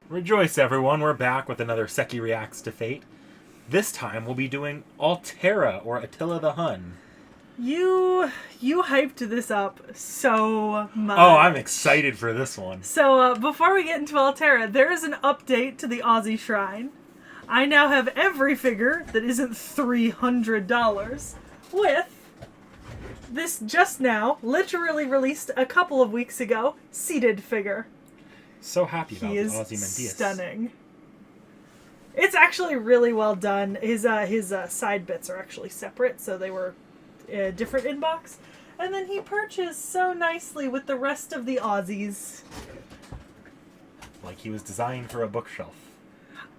Rejoice, everyone. We're back with another Sekhie Reacts to Fate. This time we'll be doing Altera, or Attila the Hun. You hyped this up so much. Oh, I'm excited for this one. So, before we get into Altera, there is an update to the Aussie Shrine. I now have every figure that isn't $300 with this just now, literally released a couple of weeks ago, seated figure. So happy about He the is Ozymandias. stunning. It's actually really well done. His side bits are actually separate, so they were different in box. And then he purchased so nicely with the rest of the Aussies. Like he was designed for a bookshelf.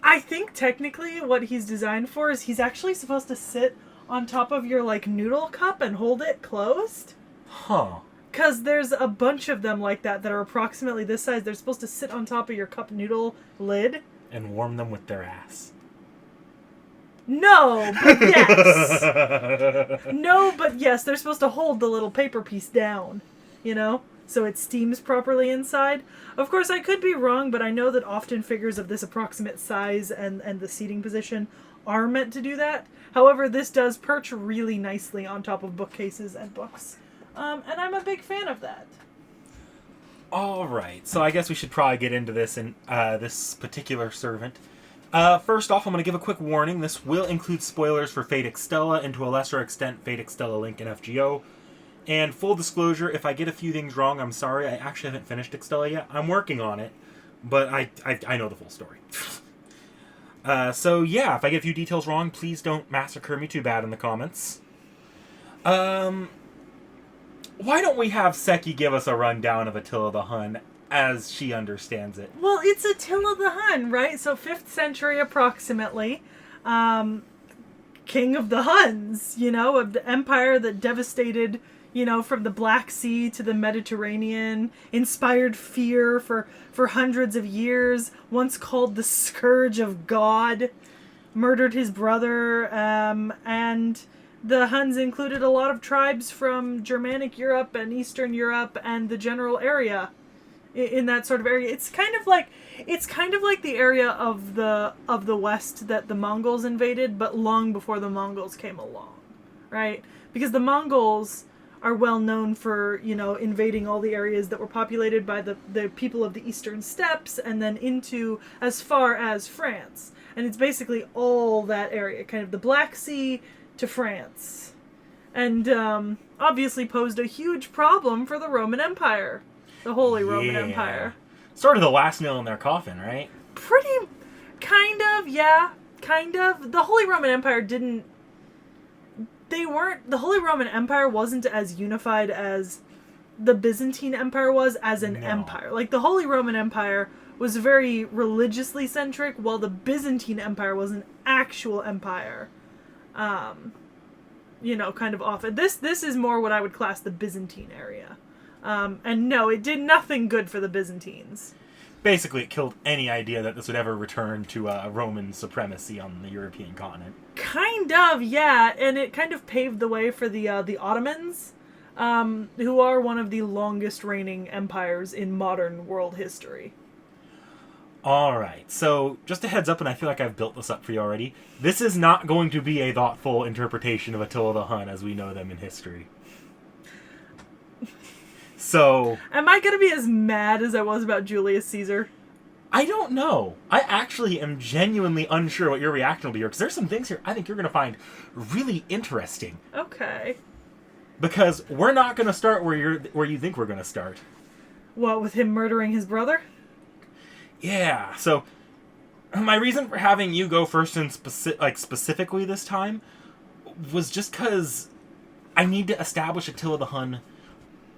I think technically what he's designed for is he's actually supposed to sit on top of your like noodle cup and hold it closed. Huh. Because there's a bunch of them like that that are approximately this size. They're supposed to sit on top of your cup noodle lid. And warm them with their ass. No, but yes. No, but yes, they're supposed to hold the little paper piece down, you know? So it steams properly inside. Of course, I could be wrong, but I know that often figures of this approximate size and the seating position are meant to do that. However, this does perch really nicely on top of bookcases and books. And I'm a big fan of that. Alright, so I guess we should probably get into this in this particular servant. First off, I'm going to give a quick warning. This will include spoilers for Fate Extella, and to a lesser extent, Fate Extella Link and FGO. And full disclosure, if I get a few things wrong, I'm sorry. I actually haven't finished Extella yet. I'm working on it, but I know the full story. So yeah, if I get a few details wrong, please don't massacre me too bad in the comments. Why don't we have Sekhie give us a rundown of Attila the Hun as she understands it? Well, it's Attila the Hun, right? So 5th century approximately. King of the Huns, you know, of the empire that devastated, you know, from the Black Sea to the Mediterranean, inspired fear for hundreds of years, once called the Scourge of God, murdered his brother, and the Huns included a lot of tribes from Germanic Europe and Eastern Europe and the general area in that sort of area. It's kind of like the area of the West that the Mongols invaded, but long before the Mongols came along, right? Because the Mongols are well known for, you know, invading all the areas that were populated by the people of the Eastern Steppes and then into as far as France. And it's basically all that area, kind of the Black Sea to France. And obviously posed a huge problem for the Roman Empire. The Holy Roman Empire. Sort of the last nail in their coffin, right? Pretty, kind of, yeah. Kind of. The Holy Roman Empire the Holy Roman Empire wasn't as unified as the Byzantine Empire was as an empire. Like, the Holy Roman Empire was very religiously centric, while the Byzantine Empire was an actual empire. You know, kind of off. This is more what I would class the Byzantine area. And no, it did nothing good for the Byzantines. Basically, it killed any idea that this would ever return to Roman supremacy on the European continent. Kind of, yeah, and it kind of paved the way for the Ottomans, who are one of the longest reigning empires in modern world history. Alright, so just a heads up, and I feel like I've built this up for you already. This is not going to be a thoughtful interpretation of Attila the Hun as we know them in history. So... Am I going to be as mad as I was about Julius Caesar? I don't know. I actually am genuinely unsure what your reaction will be here, because there's some things here I think you're going to find really interesting. Okay. Because we're not going to start where you think we're going to start. What, with him murdering his brother? Yeah, so my reason for having you go first and specifically this time was just because I need to establish Attila the Hun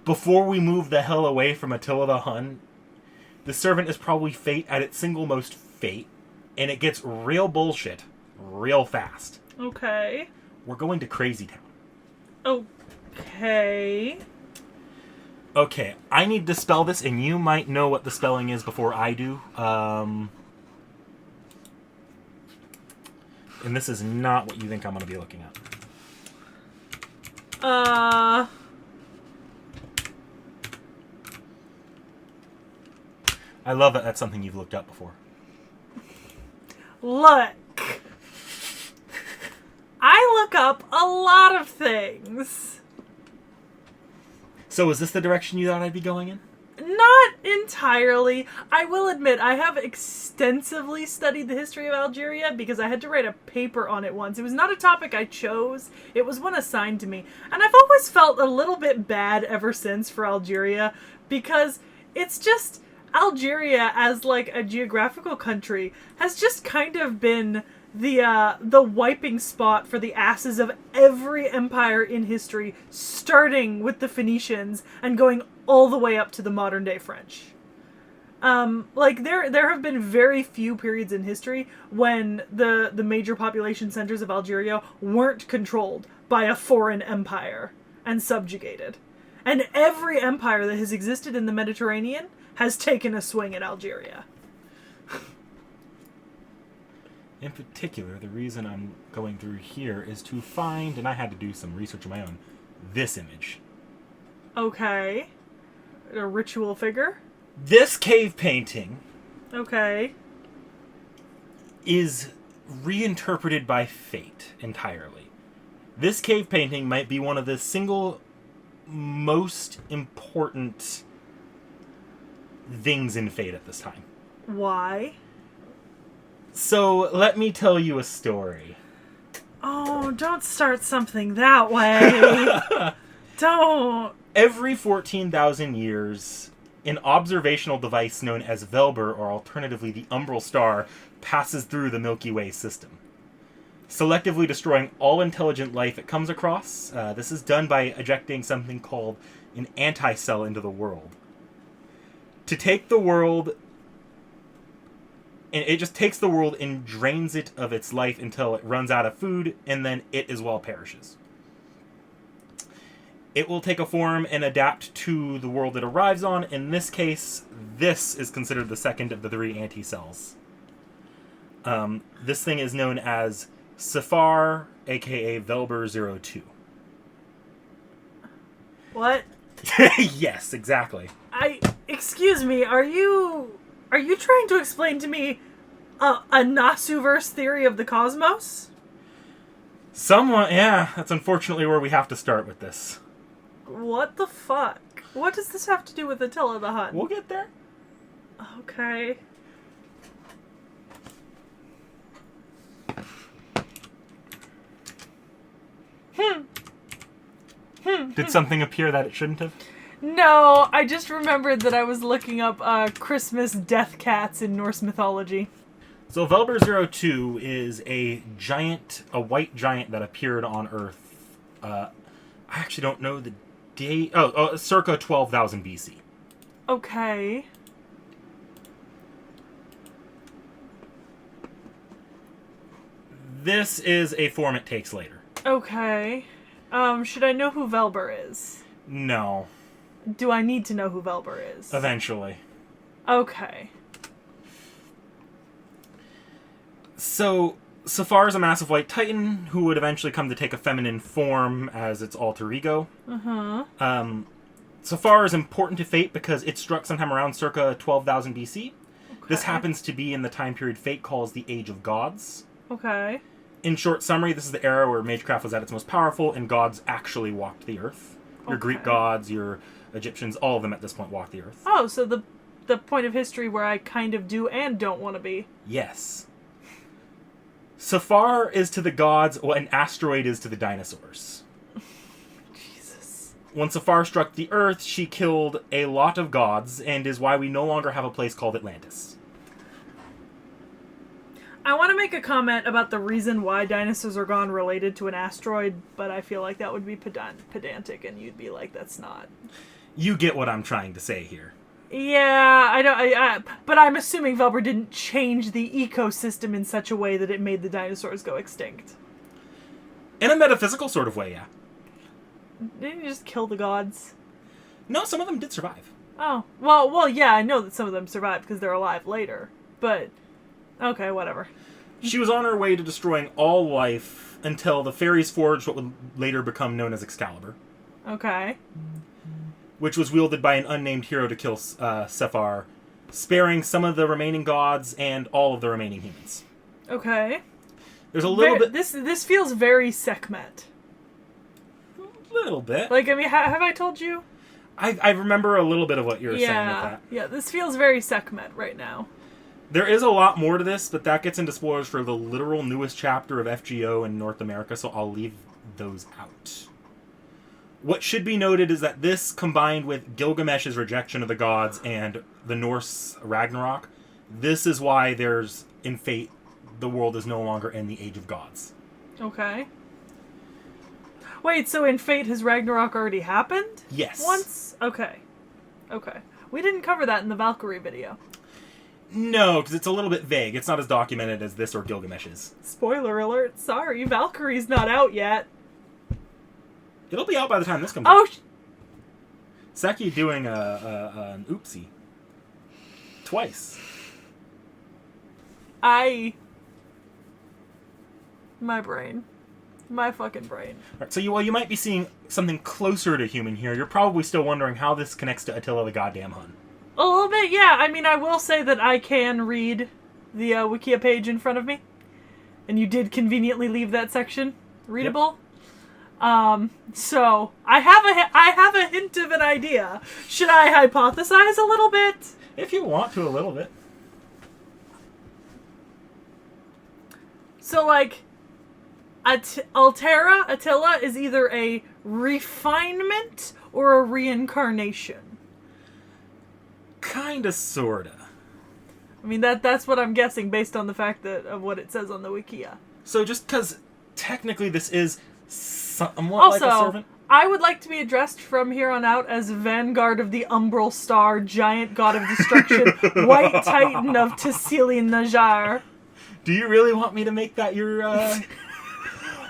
before we move the hell away from Attila the Hun. The servant is probably Fate at its single most Fate, and it gets real bullshit real fast. Okay. We're going to Crazy Town. Okay. Okay, I need to spell this, and you might know what the spelling is before I do. And this is not what you think I'm going to be looking at. I love that that's something you've looked up before. Look. I look up a lot of things. So is this the direction you thought I'd be going in? Not entirely. I will admit, I have extensively studied the history of Algeria because I had to write a paper on it once. It was not a topic I chose. It was one assigned to me. And I've always felt a little bit bad ever since for Algeria because it's just... Algeria as, like, a geographical country has just kind of been the wiping spot for the asses of every empire in history, starting with the Phoenicians and going all the way up to the modern day French. Like there have been very few periods in history when the major population centers of Algeria weren't controlled by a foreign empire and subjugated. And every empire that has existed in the Mediterranean has taken a swing at Algeria. In particular, the reason I'm going through here is to find, and I had to do some research of my own, this image. Okay. A ritual figure? This cave painting Okay. is reinterpreted by fate entirely. This cave painting might be one of the single most important things in fate at this time. Why? So, let me tell you a story. Oh, don't start something that way. Don't. Every 14,000 years, an observational device known as Velber, or alternatively the Umbral Star, passes through the Milky Way system, selectively destroying all intelligent life it comes across. This is done by ejecting something called an anti-cell into the world. To take the world... And it just takes the world and drains it of its life until it runs out of food, and then it as well perishes. It will take a form and adapt to the world it arrives on. In this case, this is considered the second of the three anti-cells. This thing is known as Sefar, aka Velber-02. What? Yes, exactly. Excuse me, are you trying to explain to me a Nasuverse theory of the cosmos? Somewhat, yeah. That's unfortunately where we have to start with this. What the fuck? What does this have to do with Attila the Hun? We'll get there. Okay. Did something appear that it shouldn't have? No, I just remembered that I was looking up Christmas death cats in Norse mythology. So Velber-02 is a white giant that appeared on Earth. I actually don't know the date. Circa 12,000 BC. Okay. This is a form it takes later. Okay. Should I know who Velber is? No. Do I need to know who Velber is? Eventually. Okay. So, Sefar is a massive white titan who would eventually come to take a feminine form as its alter ego. Uh-huh. Sefar is important to fate because it struck sometime around circa 12,000 BC. Okay. This happens to be in the time period fate calls the Age of Gods. Okay. In short summary, this is the era where magecraft was at its most powerful and gods actually walked the earth. Your Greek gods, your Egyptians, all of them at this point walk the earth. Oh, so the point of history where I kind of do and don't want to be. Yes. Sefar is to the gods what an asteroid is to the dinosaurs. Jesus. When Sefar struck the earth, she killed a lot of gods and is why we no longer have a place called Atlantis. I want to make a comment about the reason why dinosaurs are gone related to an asteroid, but I feel like that would be pedantic, and you'd be like, that's not. You get what I'm trying to say here. Yeah, I don't. But I'm assuming Velber didn't change the ecosystem in such a way that it made the dinosaurs go extinct. In a metaphysical sort of way, yeah. Didn't you just kill the gods? No, some of them did survive. Oh, well, yeah, I know that some of them survived because they're alive later, but okay, whatever. She was on her way to destroying all life until the fairies forged what would later become known as Excalibur. Okay. Which was wielded by an unnamed hero to kill Sefar, sparing some of the remaining gods and all of the remaining humans. Okay. There's a little bit... This feels very Sekhmet. A little bit. Like, I mean, have I told you? I remember a little bit of what you were saying with that. Yeah, this feels very Sekhmet right now. There is a lot more to this, but that gets into spoilers for the literal newest chapter of FGO in North America, so I'll leave those out. What should be noted is that this, combined with Gilgamesh's rejection of the gods and the Norse Ragnarok, this is why there's, in Fate, the world is no longer in the Age of Gods. Okay. Wait, so in Fate has Ragnarok already happened? Yes. Once? Okay. Okay. We didn't cover that in the Valkyrie video. No, because it's a little bit vague. It's not as documented as this or Gilgamesh's. Spoiler alert, sorry, Valkyrie's not out yet. It'll be out by the time this comes Oh, out. Sekhie doing an oopsie. Twice. My brain. My fucking brain. Right, so you might be seeing something closer to human here. You're probably still wondering how this connects to Attila the goddamn Hun. A little bit, yeah. I mean, I will say that I can read the Wikia page in front of me. And you did conveniently leave that section readable. Yep. So, I have a hint of an idea. Should I hypothesize a little bit? If you want to, a little bit. So, like, Attila is either a refinement or a reincarnation. Kinda, sorta. I mean, that's what I'm guessing based on the fact of what it says on the Wikia. So just because technically this is somewhat like a servant... I would like to be addressed from here on out as Vanguard of the Umbral Star, Giant God of Destruction, White Titan of T.H.E Najar. Do you really want me to make that your,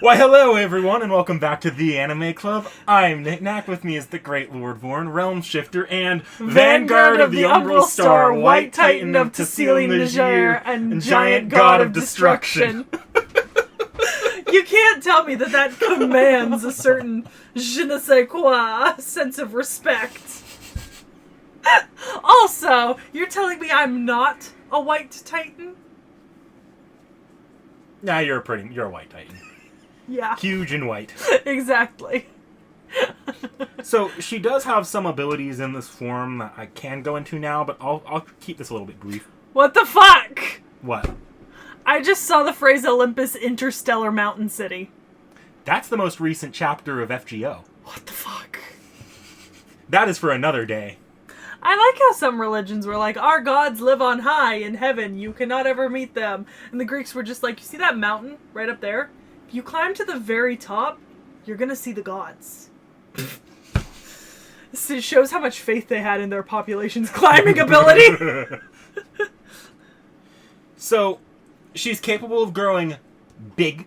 Why, hello, everyone, and welcome back to The Anime Club. I'm Nick Knack. With me is the Great Lord Vorn, Realm Shifter, and Vanguard of the Umbral Star, White Titan of T.H.E Najar, and Giant God of Destruction. You can't tell me that commands a certain je ne sais quoi sense of respect. Also, you're telling me I'm not a White Titan? Nah, you're a White Titan. Yeah. Huge and white. Exactly. So, she does have some abilities in this form that I can go into now, but I'll keep this a little bit brief. What the fuck? What? I just saw the phrase Olympus Interstellar Mountain City. That's the most recent chapter of FGO. What the fuck? That is for another day. I like how some religions were like, our gods live on high in heaven, you cannot ever meet them. And the Greeks were just like, you see that mountain right up there? If you climb to the very top, you're gonna see the gods. It shows how much faith they had in their population's climbing ability. So, she's capable of growing big.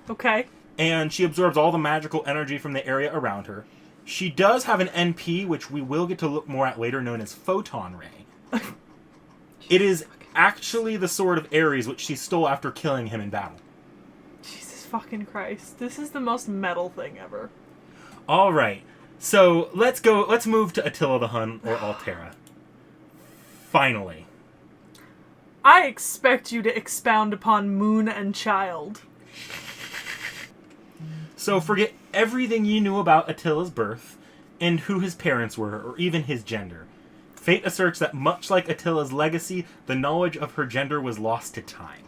Okay. And she absorbs all the magical energy from the area around her. She does have an NP, which we will get to look more at later, known as Photon Ray. It is actually the sword of Ares, which she stole after killing him in battle. Jesus fucking Christ. This is the most metal thing ever. Alright. So, let's move to Attila the Hun, or Altera. Finally. I expect you to expound upon Moon and Child. So forget everything you knew about Attila's birth, and who his parents were, or even his gender. Fate asserts that much like Attila's legacy, the knowledge of her gender was lost to time.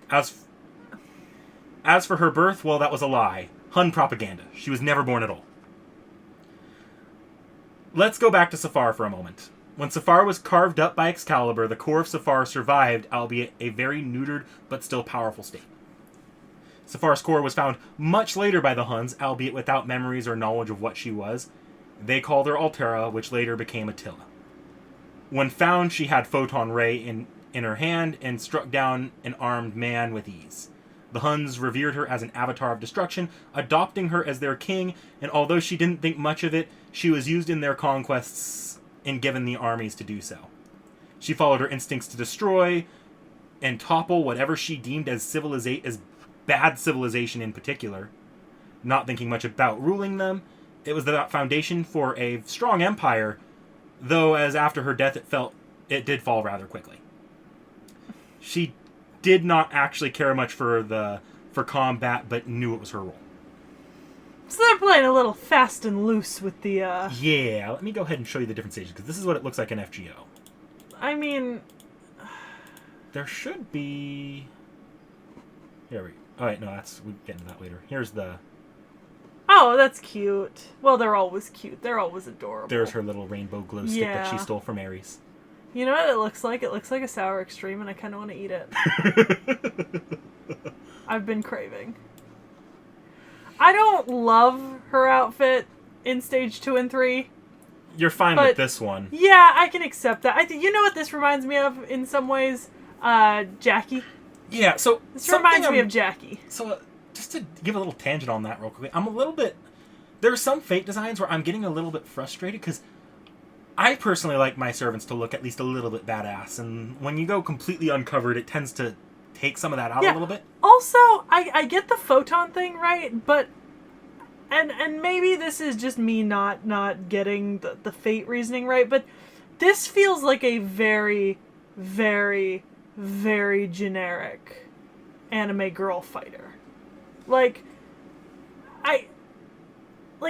As for her birth, well, that was a lie. Hun propaganda. She was never born at all. Let's go back to Sefar for a moment. When Sefar was carved up by Excalibur, the core of Sefar survived, albeit a very neutered but still powerful state. Sefar's core was found much later by the Huns, albeit without memories or knowledge of what she was. They called her Altera, which later became Attila. When found, she had Photon Ray in her hand and struck down an armed man with ease. The Huns revered her as an avatar of destruction, adopting her as their king, and although she didn't think much of it, she was used in their conquests and given the armies to do so. She followed her instincts to destroy and topple whatever she deemed as bad civilization in particular, not thinking much about ruling them. It was the foundation for a strong empire, though as after her death it did fall rather quickly. She did not actually care much for combat, but knew it was her role. So they're playing a little fast and loose with the, Yeah, let me go ahead and show you the different stages, because this is what it looks like in FGO. I mean... There should be... Here we go. Oh, wait, no, we'll get into that later. Here's the... Oh, that's cute. Well, they're always cute. They're always adorable. There's her little rainbow glow stick that she stole from Ares. You know what it looks like? It looks like a Sour Extreme, and I kind of want to eat it. I've been craving. I don't love her outfit in Stage 2 and 3. You're fine with this one. Yeah, I can accept that. I think you know what this reminds me of in some ways? Jackie. Yeah, so... This reminds me of Jackie. So, just to give a little tangent on that real quickly, I'm a little bit... There are some Fate designs where I'm getting a little bit frustrated, because I personally like my servants to look at least a little bit badass, and when you go completely uncovered, it tends to take some of that out a little bit. Also, I get the photon thing, right? But... And maybe this is just me not getting the Fate reasoning right, but this feels like a very, very, very generic anime girl fighter. Like,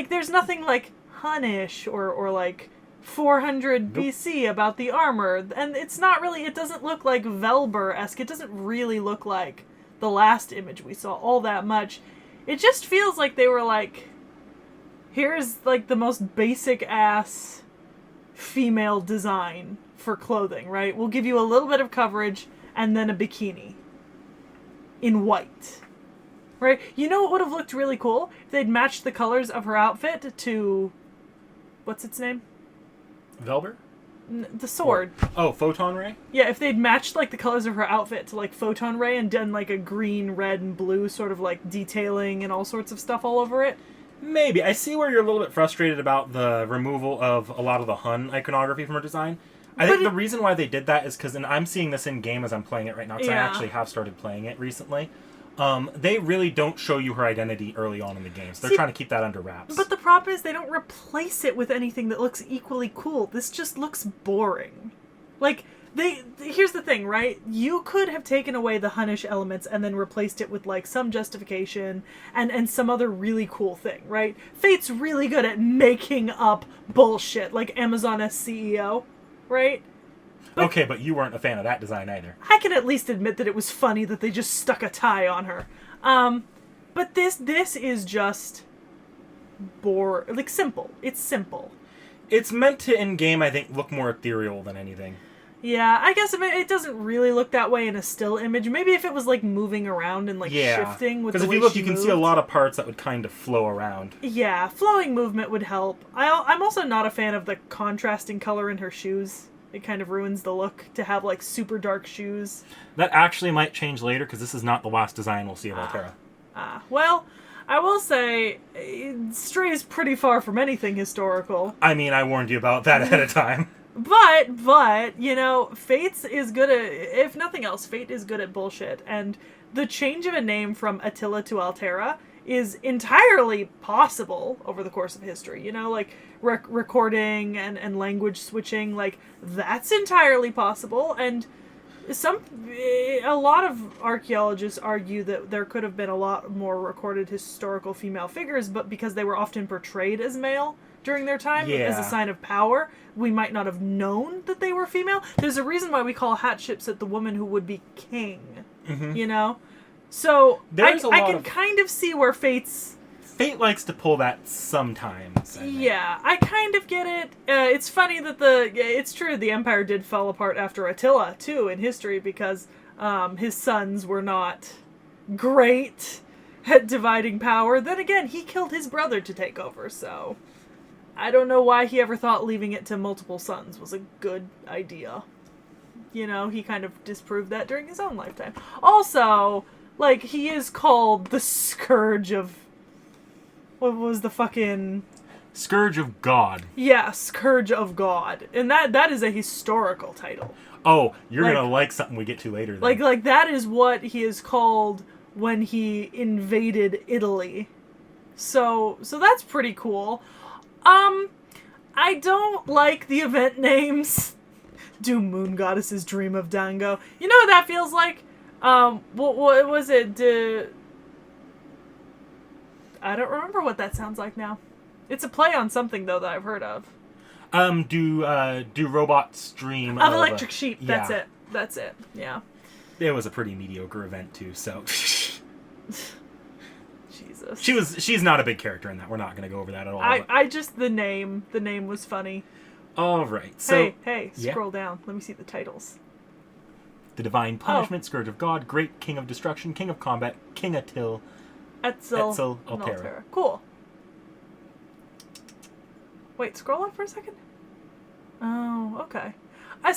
there's nothing, like, Hun-ish or like, 400 BC about the armor, and it's not really, it doesn't look like Velber-esque, it doesn't really look like the last image we saw all that much. It just feels like they were like, here's, like, the most basic-ass female design for clothing, right? We'll give you a little bit of coverage, and then a bikini. In white. Right? You know what would have looked really cool? If they'd matched the colors of her outfit to... What's its name? Velber? The sword. Photon Ray? Yeah, if they'd matched, like, the colors of her outfit to, like, Photon Ray and done, like, a green, red, and blue sort of, like, detailing and all sorts of stuff all over it. Maybe. I see where you're a little bit frustrated about the removal of a lot of the Hun iconography from her design. I think the reason why they did that is because, and I'm seeing this in-game as I'm playing it right now, because I actually have started playing it recently, they really don't show you her identity early on in the game, so they're trying to keep that under wraps. But the problem is they don't replace it with anything that looks equally cool. This just looks boring. Like, here's the thing, right? You could have taken away the Hun-ish elements and then replaced it with, like, some justification and some other really cool thing, right? Fate's really good at making up bullshit, like Amazon CEO, right? But you weren't a fan of that design either. I can at least admit that it was funny that they just stuck a tie on her. But this is just simple. It's simple. It's meant to, in-game, I think, look more ethereal than anything. Yeah, I guess it doesn't really look that way in a still image. Maybe if it was, like, moving around and, like, shifting with the way she moved. Because if you look, you can see a lot of parts that would kind of flow around. Yeah, flowing movement would help. I'm also not a fan of the contrasting color in her shoes. It kind of ruins the look to have, like, super dark shoes. That actually might change later, because this is not the last design we'll see of Altera. Well, I will say, it strays pretty far from anything historical. I mean, I warned you about that ahead of time. But, you know, Fate is good at, if nothing else, Fate is good at bullshit. And the change of a name from Attila to Altera is entirely possible over the course of history. You know, like, recording and language switching, like, that's entirely possible. And a lot of archaeologists argue that there could have been a lot more recorded historical female figures, but because they were often portrayed as male during their time as a sign of power, we might not have known that they were female. There's a reason why we call Hatshepsut the woman who would be king, you know? So I can kind of see where Fate likes to pull that sometimes. Yeah, I kind of get it. It's funny that it's true, the Empire did fall apart after Attila, too, in history, because his sons were not great at dividing power. Then again, he killed his brother to take over, so I don't know why he ever thought leaving it to multiple sons was a good idea. You know, he kind of disproved that during his own lifetime. Also, like, he is called the Scourge of... What was the fucking... Scourge of God. Yeah, Scourge of God. And that is a historical title. Oh, you're gonna like something we get to later then. Like that is what he is called when he invaded Italy. So that's pretty cool. I don't like the event names. Do moon goddesses dream of Dango? You know what that feels like? What was it? I don't remember what that sounds like now. It's a play on something though that I've heard of. Do robots dream of Electric Sheep? Yeah. That's it. Yeah. It was a pretty mediocre event too. So. Jesus. She's not a big character in that. We're not going to go over that at all. I just the name was funny. All right. So hey, scroll down. Let me see the titles. The Divine Punishment, Scourge of God, Great King of Destruction, King of Combat, King Attil, Etzel, Altera. Cool. Wait, scroll up for a second. Oh, okay. I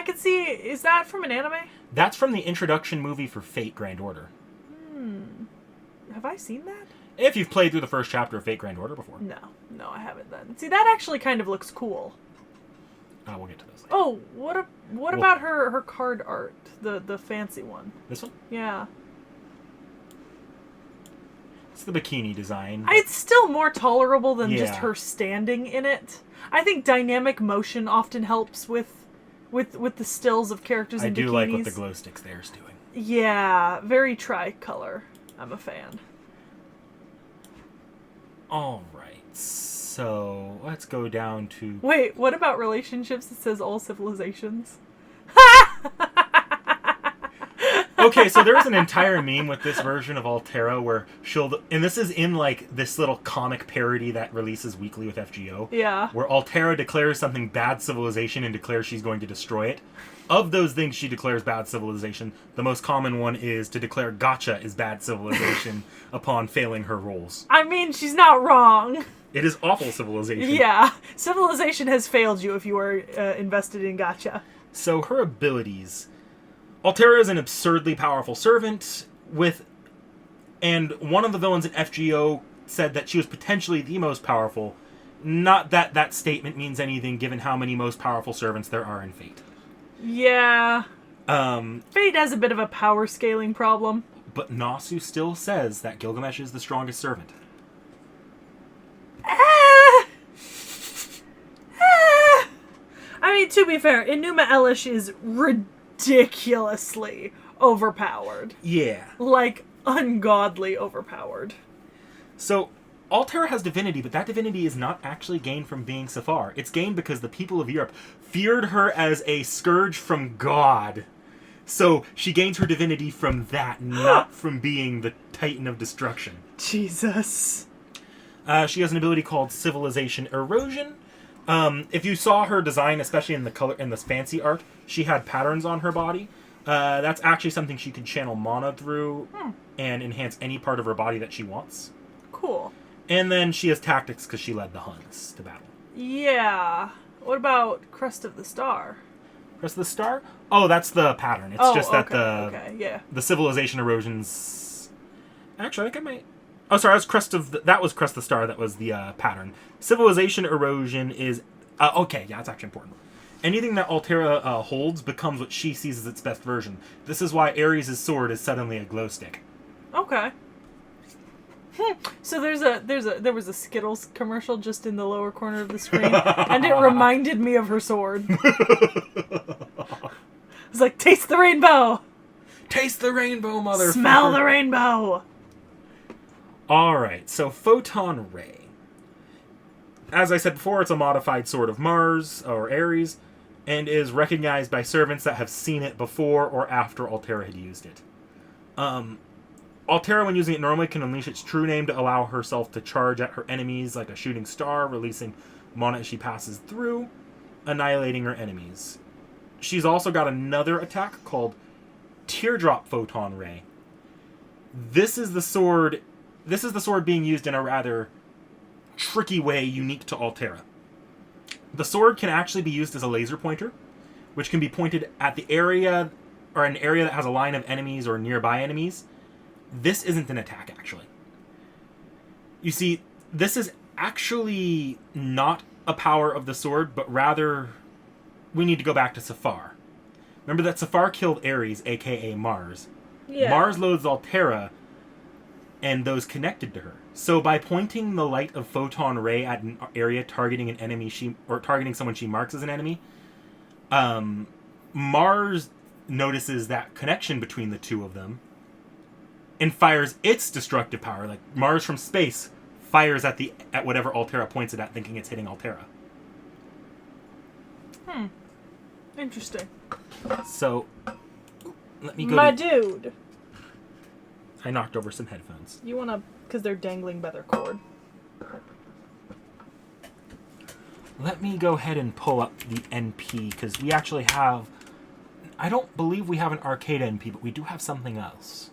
can see. Is that from an anime? That's from the introduction movie for Fate Grand Order. Have I seen that? If you've played through the first chapter of Fate Grand Order before. No, I haven't then. See, that actually kind of looks cool. We'll get to those later. Oh, what about her card art? The fancy one. This one? Yeah. It's the bikini design. It's still more tolerable than just her standing in it. I think dynamic motion often helps with the stills of characters in bikinis. I do like what the glow sticks there's doing. Yeah, very tricolor. I'm a fan. All right, so let's go down to... Wait, what about relationships? It says all civilizations. Okay, so there's an entire meme with this version of Altera where and this is in like this little comic parody that releases weekly with FGO. Yeah. Where Altera declares something bad civilization and declares she's going to destroy it. Of those things she declares bad civilization, the most common one is to declare Gotcha is bad civilization upon failing her roles. I mean, she's not wrong. It is awful civilization. Yeah. Civilization has failed you if you are invested in Gotcha. So her abilities... Altera is an absurdly powerful servant and one of the villains in FGO said that she was potentially the most powerful. Not that that statement means anything given how many most powerful servants there are in Fate. Yeah. Fate has a bit of a power scaling problem. But Nasu still says that Gilgamesh is the strongest servant. I mean, to be fair, Enuma Elish is ridiculously overpowered. Yeah. Like, ungodly overpowered. So, Altera has divinity, but that divinity is not actually gained from being Sefar. It's gained because the people of Europe feared her as a scourge from God. So, she gains her divinity from that, not from being the Titan of Destruction. Jesus. She has an ability called Civilization Erosion. If you saw her design, especially in the color in this fancy art, she had patterns on her body. That's actually something she can channel mana through and enhance any part of her body that she wants. Cool. And then she has tactics because she led the Huns to battle. Yeah. What about Crest of the Star? Crest of the Star? Oh, that's the pattern. It's just that the Civilization Erosions... Actually, I think I might... Oh, sorry, that was Crest of the Star. That was the pattern. Civilization Erosion is... okay, yeah, that's actually important. Anything that Altera holds becomes what she sees as its best version. This is why Ares' sword is suddenly a glow stick. Okay. So there was a Skittles commercial just in the lower corner of the screen, and it reminded me of her sword. It's like, taste the rainbow! Taste the rainbow, motherfucker! Smell the rainbow! Alright, so Photon Ray. As I said before, it's a modified sword of Mars, or Ares, and is recognized by servants that have seen it before or after Altera had used it. Altera, when using it normally, can unleash its true name to allow herself to charge at her enemies like a shooting star, releasing mana as she passes through, annihilating her enemies. She's also got another attack called Teardrop Photon Ray. This is the sword being used in a rather tricky way unique to Altera. The sword can actually be used as a laser pointer, which can be pointed at the area, or an area that has a line of enemies or nearby enemies. This isn't an attack, actually. You see, this is actually not a power of the sword, but rather we need to go back to Sefar. Remember that Sefar killed Ares, aka Mars. Yeah. Mars loathes Altera and those connected to her. So by pointing the light of Photon Ray at an area targeting an enemy targeting someone she marks as an enemy, Mars notices that connection between the two of them and fires its destructive power. Like Mars from space fires at whatever Altera points it at, thinking it's hitting Altera. Interesting. So, let me go. My dude. I knocked over some headphones. You wanna, because they're dangling by their cord. Let me go ahead and pull up the NP, because we actually have... I don't believe we have an arcade NP, but we do have something else.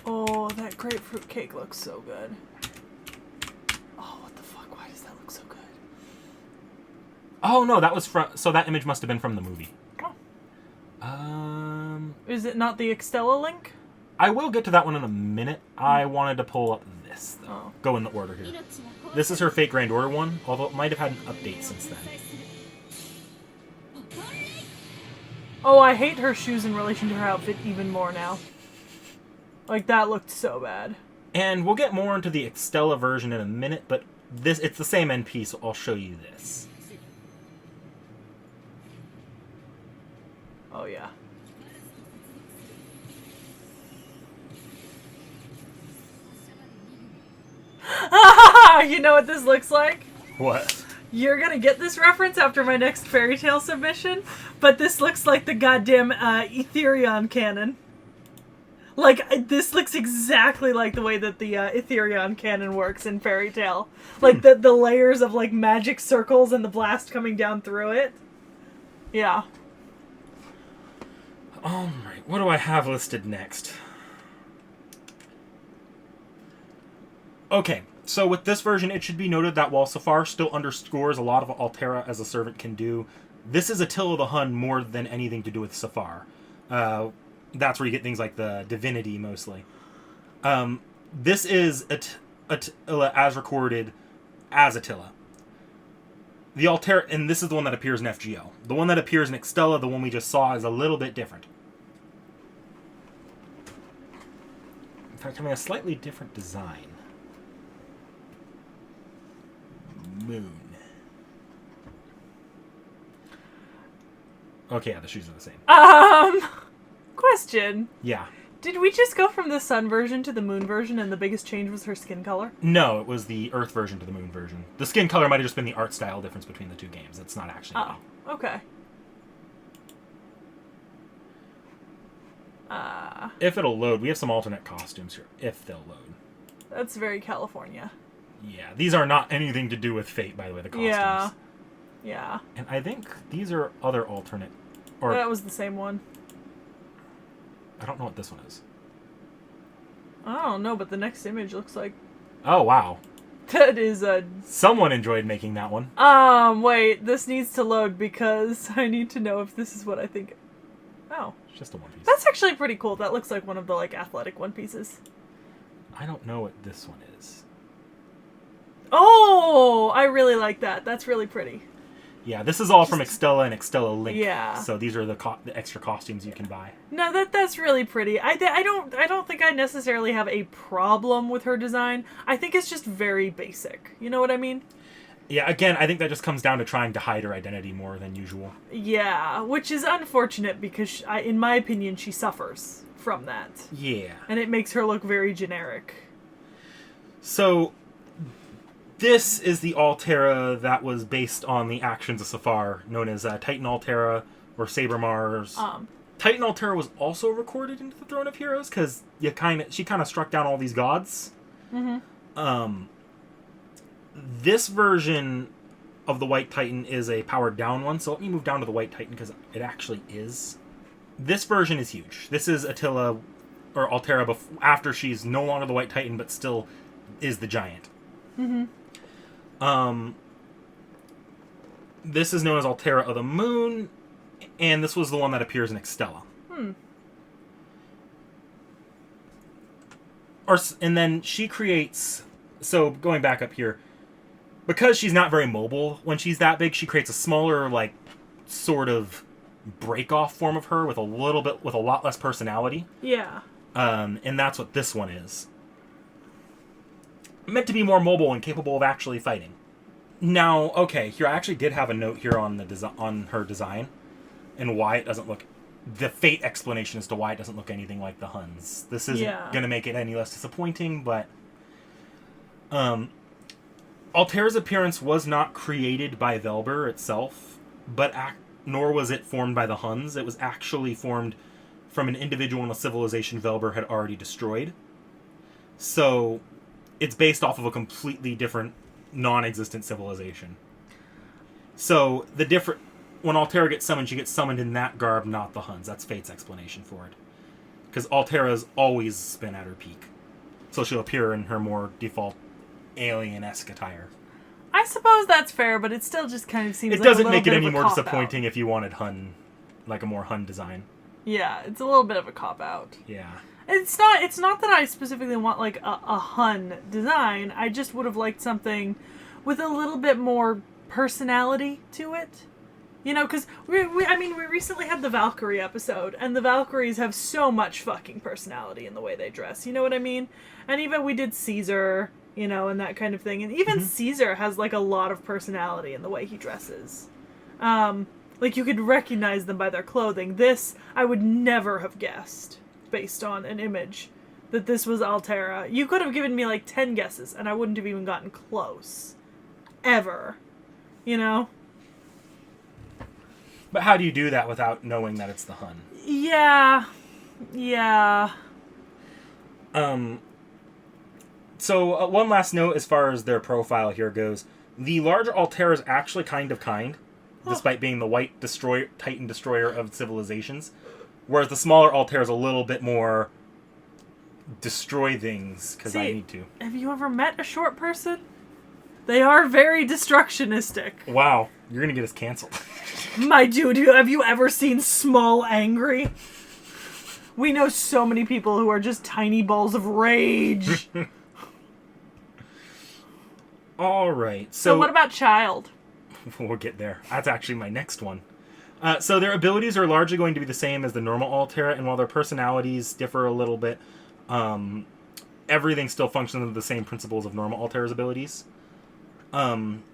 Oh, that grapefruit cake looks so good. Oh, what the fuck? Why does that look so good? Oh, no, that was from... So that image must have been from the movie. Oh. Um... Is it not the Extella link? I will get to that one in a minute. I wanted to pull up this, though. Oh. Go in the order here. This is her Fate Grand Order one, although it might have had an update since then. Oh, I hate her shoes in relation to her outfit even more now. Like, that looked so bad. And we'll get more into the Extella version in a minute, but it's the same NP, so I'll show you this. Oh, yeah. You know what this looks like? What? You're gonna get this reference after my next fairy tale submission, but this looks like the goddamn Etherion canon. Like, this looks exactly like the way that the Etherion canon works in fairy tale. Like, the layers of, like, magic circles and the blast coming down through it. Yeah. Alright, what do I have listed next? Okay, so with this version, it should be noted that while Sefar still underscores a lot of what Altera as a servant can do, this is Attila the Hun more than anything to do with Sefar. That's where you get things like the divinity, mostly. This is Attila as recorded as Attila. The Altera, and this is the one that appears in FGO. The one that appears in Extella, the one we just saw, is a little bit different. In fact, having a slightly different design. Moon. Okay, yeah, the shoes are the same. Question. Yeah. Did we just go from the sun version to the moon version and the biggest change was her skin color? No, it was the Earth version to the Moon version. The skin color might have just been the art style difference between the two games. It's not actually... Oh, okay. If it'll load, we have some alternate costumes here, if they'll load. That's very California. Yeah, these are not anything to do with Fate, by the way, the costumes. Yeah. Yeah. And I think these are other alternate... Or That was the same one. I don't know what this one is. I don't know, but the next image looks like... Oh, wow. That is a... Someone enjoyed making that one. Wait, this needs to load because I need to know if this is what I think... Oh. It's just a one piece. That's actually pretty cool. That looks like one of the, like, athletic one pieces. I don't know what this one is. Oh! I really like that. That's really pretty. Yeah, this is all from Extella and Extella Link. Yeah. So these are the extra costumes you can buy. No, that's really pretty. I don't think I necessarily have a problem with her design. I think it's just very basic. You know what I mean? Yeah, again, I think that just comes down to trying to hide her identity more than usual. Yeah, which is unfortunate because, in my opinion, she suffers from that. Yeah. And it makes her look very generic. So... This is the Altera that was based on the actions of Sefar, known as Titan Altera or Saber Mars. Titan Altera was also recorded into the Throne of Heroes because she kind of struck down all these gods. Mm-hmm. This version of the White Titan is a powered down one, so let me move down to the White Titan because it actually is. This version is huge. This is Attila or Altera after she's no longer the White Titan, but still is the giant. Mm-hmm. This is known as Altera of the Moon, and this was the one that appears in Extella. And then she creates... So, going back up here, because she's not very mobile when she's that big, she creates a smaller, like, sort of break-off form of her with a lot less personality. Yeah. And that's what this one is. Meant to be more mobile and capable of actually fighting. Now, okay, here I actually did have a note here on on her design, and why it doesn't look. The fate explanation as to why it doesn't look anything like the Huns. This isn't going to make it any less disappointing, but Altera's appearance was not created by Velber itself, but nor was it formed by the Huns. It was actually formed from an individual in a civilization Velber had already destroyed. So it's based off of a completely different, non-existent civilization. So when Altera gets summoned, she gets summoned in that garb, not the Huns. That's Fate's explanation for it. Because Altera's always been at her peak. So she'll appear in her more default alien-esque attire. I suppose that's fair, but it still just kind of seems it like a doesn't little make it bit any of a more cop-out. disappointing if you wanted Hun, like a more Hun design. Yeah, it's a little bit of a cop-out. Yeah. It's not that I specifically want, like, a Hun design. I just would have liked something with a little bit more personality to it. You know, because we recently had the Valkyrie episode, and the Valkyries have so much fucking personality in the way they dress. You know what I mean? And even we did Caesar, you know, and that kind of thing. And even Caesar has, like, a lot of personality in the way he dresses. Like, you could recognize them by their clothing. This, I would never have guessed, based on an image, that this was Altera. You could have given me, like, 10 guesses, and I wouldn't have even gotten close. Ever. You know? But how do you do that without knowing that it's the Hun? Yeah. So, one last note as far as their profile here goes. The larger Altera is actually kind, despite being the white Titan destroyer of civilizations. Whereas the smaller Altera is a little bit more destroy things, because I need to. Have you ever met a short person? They are very destructionistic. Wow, you're going to get us canceled. My dude, have you ever seen Small Angry? We know so many people who are just tiny balls of rage. All right. So what about Child? We'll get there. That's actually my next one. So their abilities are largely going to be the same as the normal Altera, and while their personalities differ a little bit, everything still functions under the same principles of normal Altera's abilities.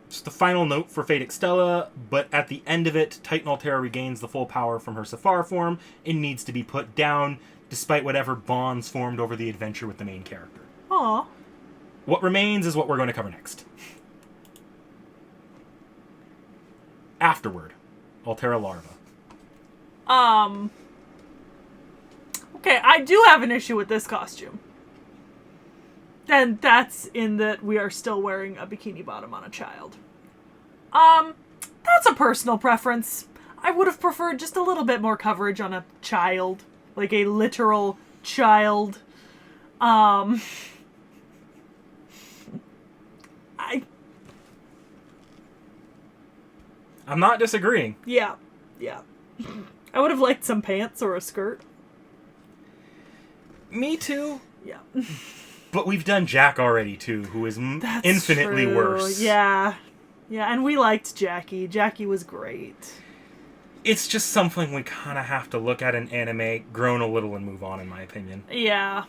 Just a final note for Fate Extella, but at the end of it, Titan Altera regains the full power from her Sefar form and needs to be put down, despite whatever bonds formed over the adventure with the main character. Aww. What remains is what we're going to cover next. Afterward, Altera Larva. Okay, I do have an issue with this costume. And that's in that we are still wearing a bikini bottom on a child. That's a personal preference. I would have preferred just a little bit more coverage on a child. Like a literal child. I'm not disagreeing. Yeah. I would have liked some pants or a skirt. Me too. Yeah. But we've done Jack already, too, who is infinitely true. worse. Yeah, and we liked Jackie. Jackie was great. It's just something we kind of have to look at in anime, groan a little, and move on, in my opinion. Yeah.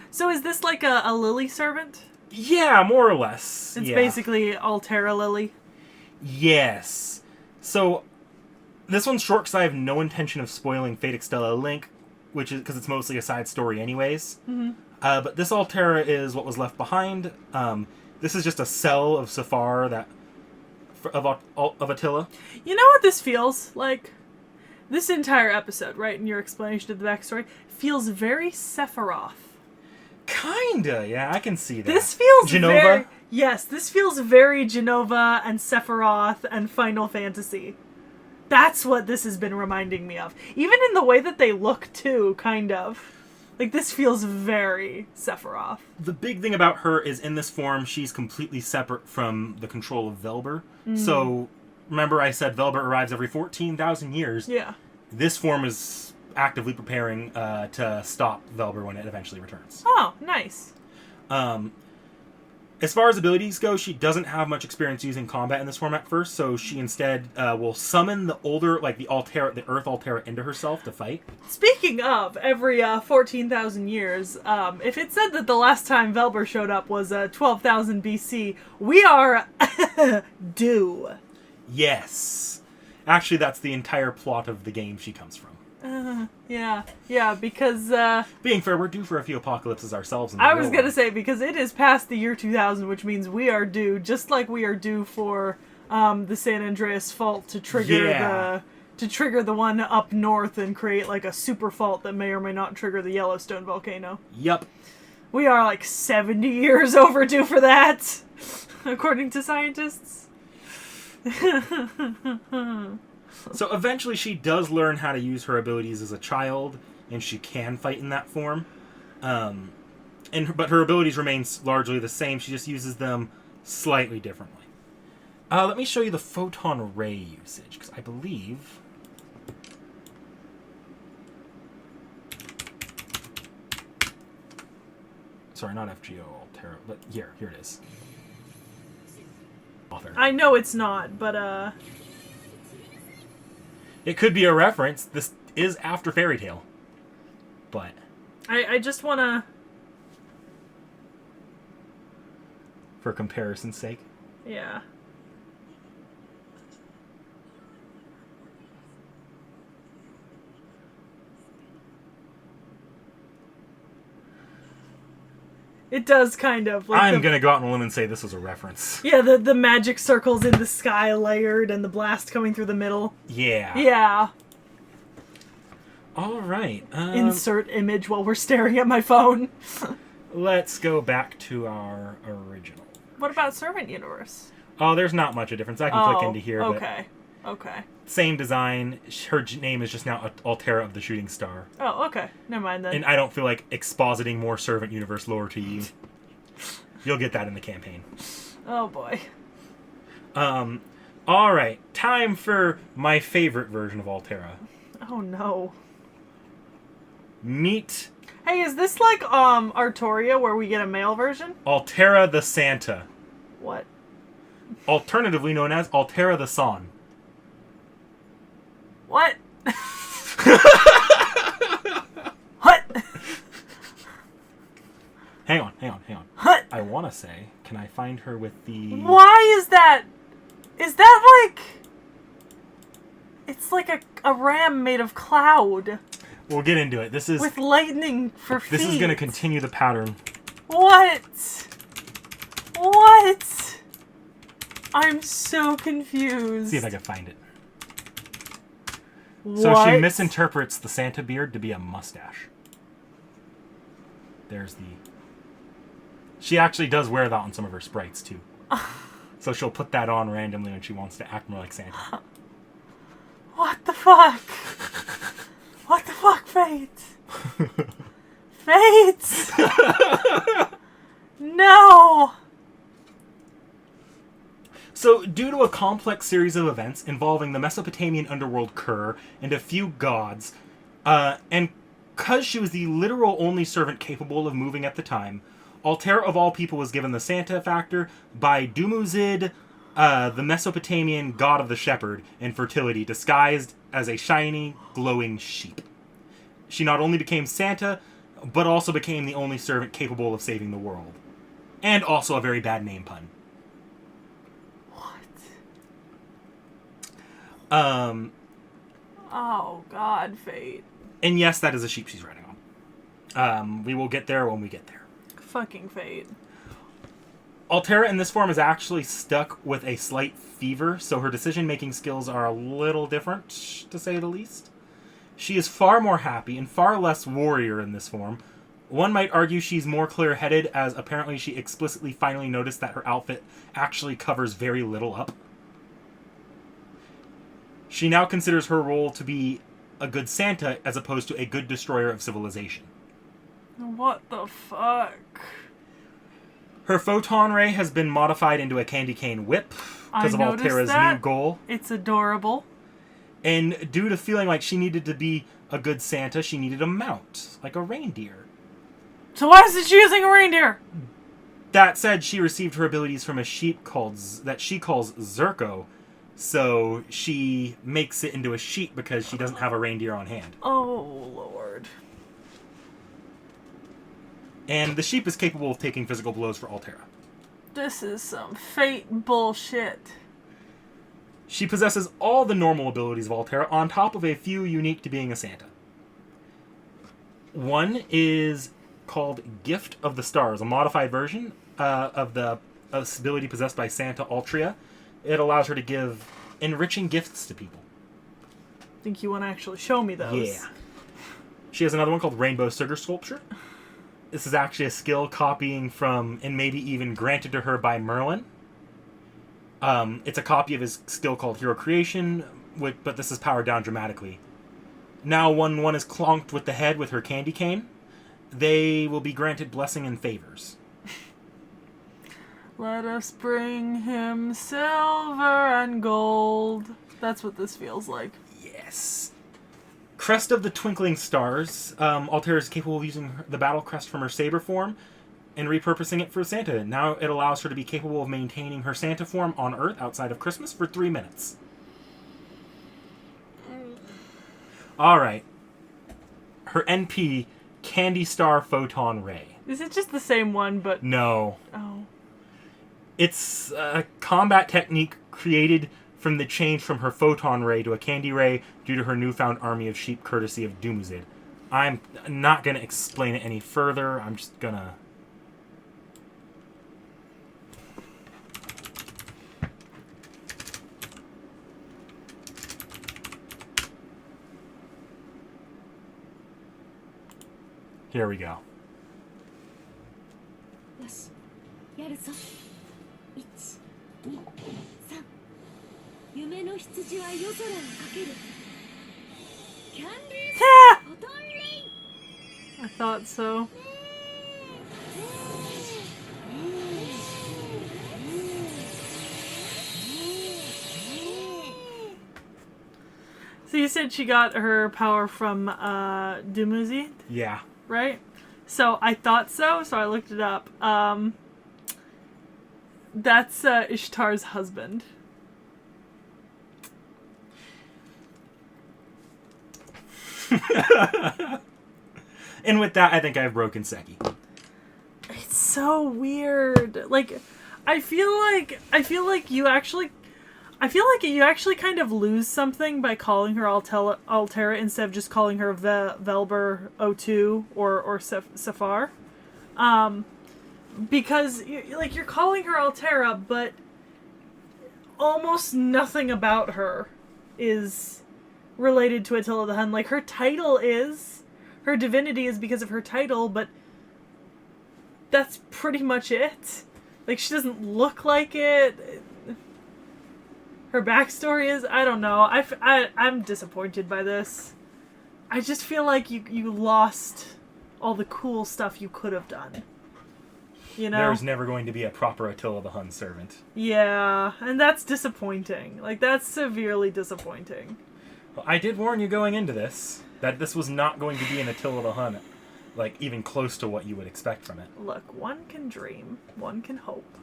So is this like a Lily servant? Yeah, more or less. It's basically Altera Lily. Yes. So, this one's short because I have no intention of spoiling Fate Extella Link, which is because it's mostly a side story anyways. Mm-hmm. But this Altera is what was left behind. This is just a cell of Sefar of Attila. You know what this feels like? This entire episode, right, in your explanation of the backstory, feels very Sephiroth. Kinda, yeah, I can see that. This feels Genova? this feels very Genova and Sephiroth and Final Fantasy. That's what this has been reminding me of. Even in the way that they look, too, kind of. Like, this feels very Sephiroth. The big thing about her is in this form, she's completely separate from the control of Velber. So, remember I said Velber arrives every 14,000 years? Yeah. This form is actively preparing to stop Velber when it eventually returns. Oh, nice. As far as abilities go, she doesn't have much experience using combat in this form at first, so she instead will summon the older, like the Earth Altera into herself to fight. Speaking of, every 14,000 years, if it said that the last time Velber showed up was 12,000 BC, we are due. Yes. Actually, that's the entire plot of the game she comes from. Yeah, because... Being fair, we're due for a few apocalypses ourselves. I was gonna say, because it is past the year 2000, which means we are due, just like we are due for the San Andreas fault to trigger the one up north and create like a super fault that may or may not trigger the Yellowstone volcano. Yep. We are like 70 years overdue for that, according to scientists. So eventually she does learn how to use her abilities as a child, and she can fight in that form. But her abilities remain largely the same. She just uses them slightly differently. Let me show you the photon ray usage, because I believe... Sorry, not FGO Altera, but here it is. Author. I know it's not, but It could be a reference. This is after Fairy Tail. But... I just want to... For comparison's sake. Yeah. It does kind of. Like I'm going to go out on a limb and say this was a reference. Yeah, the magic circles in the sky layered and the blast coming through the middle. Yeah. Yeah. All right. Insert image while we're staring at my phone. Let's go back to our original. What about Servant Universe? Oh, there's not much of a difference. I can click into here. Okay. Same design. Her name is just now Altera of the Shooting Star. Oh, okay. Never mind then. And I don't feel like expositing more Servant Universe lore to you. You'll get that in the campaign. Oh, boy. All right. Time for my favorite version of Altera. Oh, no. Meet... Hey, is this like Artoria where we get a male version? Altera the Santa. What? Alternatively known as Altera the Son. What? What? Hang on. What? I want to say, can I find her with the... Why is that? Is that like... It's like a ram made of cloud. We'll get into it. This is... With lightning for feet. This is going to continue the pattern. What? What? I'm so confused. See if I can find it. What? So she misinterprets the Santa beard to be a mustache. There's the... She actually does wear that on some of her sprites, too. So she'll put that on randomly when she wants to act more like Santa. What the fuck? What the fuck, Fate? Fate! No! So, due to a complex series of events involving the Mesopotamian underworld Kur and a few gods, and because she was the literal only servant capable of moving at the time, Altera of all people was given the Santa factor by Dumuzid, the Mesopotamian god of the shepherd and fertility, disguised as a shiny, glowing sheep. She not only became Santa, but also became the only servant capable of saving the world. And also a very bad name pun. Oh, God, Fate. And yes, that is a sheep she's riding on. We will get there when we get there. Fucking Fate. Altera in this form is actually stuck with a slight fever, so her decision-making skills are a little different, to say the least. She is far more happy and far less warrior in this form. One might argue she's more clear-headed, as apparently she explicitly finally noticed that her outfit actually covers very little up. She now considers her role to be a good Santa as opposed to a good destroyer of civilization. What the fuck? Her photon ray has been modified into a candy cane whip because of Altera's new goal. It's adorable. And due to feeling like she needed to be a good Santa, she needed a mount, like a reindeer. So why is she using a reindeer? That said, she received her abilities from a sheep that she calls Zerko, so she makes it into a sheep because she doesn't have a reindeer on hand. Oh, Lord. And the sheep is capable of taking physical blows for Altera. This is some fate bullshit. She possesses all the normal abilities of Altera on top of a few unique to being a Santa. One is called Gift of the Stars, a modified version of the ability possessed by Santa Altria. It allows her to give enriching gifts to people. Think you want to actually show me those? Yeah. She has another one called Rainbow Sugar Sculpture. This is actually a skill copying from, and maybe even granted to her by Merlin. It's a copy of his skill called Hero Creation, but this is powered down dramatically. Now when one is clonked with the head with her candy cane, they will be granted blessing and favors. Let us bring him silver and gold. That's what this feels like. Yes. Crest of the Twinkling Stars. Altera is capable of using the battle crest from her Saber form and repurposing it for Santa. Now it allows her to be capable of maintaining her Santa form on Earth outside of Christmas for 3 minutes. Alright. Her NP, Candy Star Photon Ray. Is it just the same one, but... No. Oh. It's a combat technique created from the change from her Photon Ray to a Candy Ray due to her newfound army of sheep courtesy of Dumuzid. I'm not going to explain it any further. I'm just going to... Here we go. よし、やるぞ。1、2、3。夢の羊は夜空をかける。キャンディーフォトンレイ。 I thought so. So you said she got her power from Dumuzid? Yeah. Right? So I thought so I looked it up. That's Ishtar's husband. And with that, I think I've broken Sekhie. It's so weird. Like, I feel like you actually kind of lose something by calling her Altera instead of just calling her Velber 02 or Sefar. Because you're calling her Altera, but almost nothing about her is related to Attila the Hun. Like, her title is, her divinity is because of her title, but that's pretty much it. Like, she doesn't look like it. Her backstory is, I don't know. I'm disappointed by this. I just feel like you lost all the cool stuff you could have done. You know? There's never going to be a proper Attila the Hun servant. Yeah, and that's disappointing. Like, that's severely disappointing. Well, I did warn you going into this that this was not going to be an Attila the Hun, like, even close to what you would expect from it. Look, one can dream, one can hope.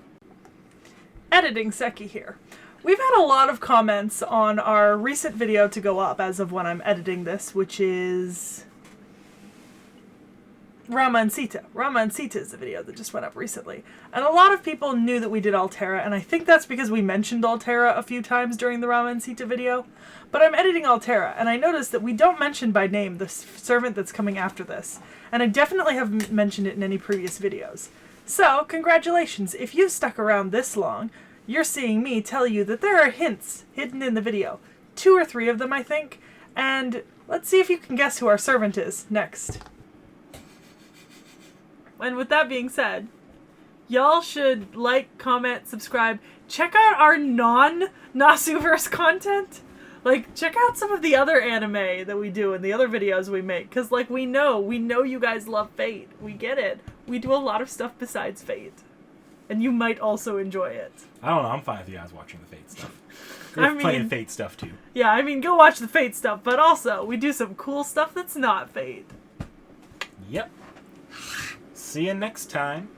Editing Sekhie here. We've had a lot of comments on our recent video to go up as of when I'm editing this, which is Rama and Sita. Rama and Sita is the video that just went up recently. And a lot of people knew that we did Altera, and I think that's because we mentioned Altera a few times during the Rama and Sita video. But I'm editing Altera, and I noticed that we don't mention by name the servant that's coming after this. And I definitely haven't mentioned it in any previous videos. So, congratulations, if you've stuck around this long, you're seeing me tell you that there are hints hidden in the video. 2 or 3 of them, I think. And let's see if you can guess who our servant is next. And with that being said, y'all should like, comment, subscribe. Check out our non-Nasuverse content. Like, check out some of the other anime that we do and the other videos we make. Because, like, we know you guys love Fate. We get it. We do a lot of stuff besides Fate. And you might also enjoy it. I don't know, I'm fine with you guys watching the Fate stuff. I There's mean, plenty of Fate stuff, too. Yeah, I mean, go watch the Fate stuff, but also, we do some cool stuff that's not Fate. Yep. See you next time.